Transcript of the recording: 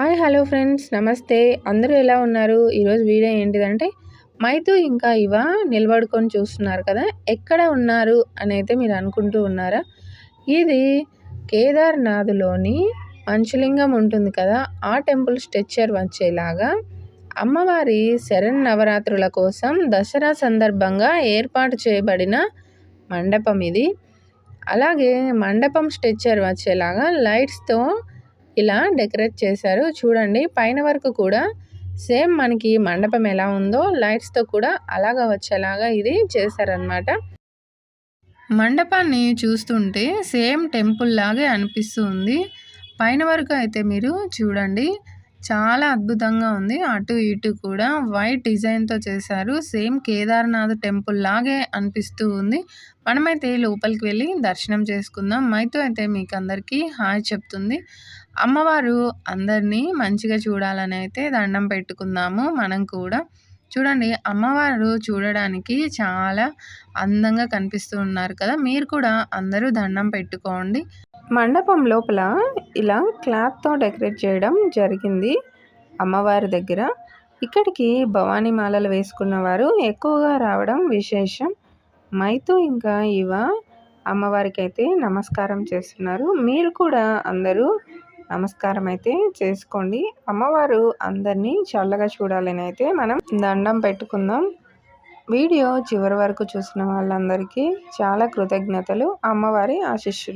Hi hello friends నమస్తే. అందరూ ఎలా ఉన్నారు? ఈరోజు వీడియో ఏంటిదంటే మైతు ఇంకా ఇవ నిలబడుకొని చూస్తున్నారు కదా, ఎక్కడ ఉన్నారు అని అయితే మీరు అనుకుంటూ ఉన్నారా? ఇది కేదార్నాథ్లోని పంచలింగం ఉంటుంది కదా, ఆ టెంపుల్ స్ట్రక్చర్ వచ్చేలాగా అమ్మవారి శరన్నవరాత్రుల కోసం దసరా సందర్భంగా ఏర్పాటు చేయబడిన మండపం ఇది. అలాగే మండపం స్ట్రక్చర్ వచ్చేలాగా లైట్స్తో ఇలా డెకరేట్ చేశారు. చూడండి, పైన వరకు కూడా సేమ్ మనకి మండపం ఎలా ఉందో లైట్స్తో కూడా అలాగా వచ్చేలాగా ఇది చేశారనమాట. మండపాన్ని చూస్తుంటే సేమ్ టెంపుల్ లాగే అనిపిస్తుంది. పైన వరకు అయితే మీరు చూడండి, చాలా అద్భుతంగా ఉంది. అటు ఇటు కూడా వైట్ డిజైన్తో చేశారు. సేమ్ కేదార్నాథ్ టెంపుల్ లాగే అనిపిస్తూ ఉంది. మనమైతే లోపలికి వెళ్ళి దర్శనం చేసుకుందాం. మైతు అయితే మీకు అందరికీ హాయ్ చెప్తుంది. అమ్మవారు అందరినీ మంచిగా చూడాలని అయితే దండం పెట్టుకుందాము. మనం కూడా చూడండి, అమ్మవారు చూడడానికి చాలా అందంగా కనిపిస్తూ ఉన్నారు కదా. మీరు కూడా అందరూ దండం పెట్టుకోండి. మండపం లోపల ఇలా క్లాత్తో డెకరేట్ చేయడం జరిగింది అమ్మవారి దగ్గర. ఇక్కడికి భవానీ మాలలు వేసుకున్న వారు ఎక్కువగా రావడం విశేషం. మైతు ఇంకా ఇవ అమ్మవారికి అయితే నమస్కారం చేస్తున్నారు. మీరు కూడా అందరూ నమస్కారం అయితే చేసుకోండి. అమ్మవారు అందరినీ చల్లగా చూడాలని అయితే మనం దండం పెట్టుకుందాం. వీడియో చివరి వరకు చూసిన వాళ్ళందరికీ చాలా కృతజ్ఞతలు. అమ్మవారి ఆశీస్సులు.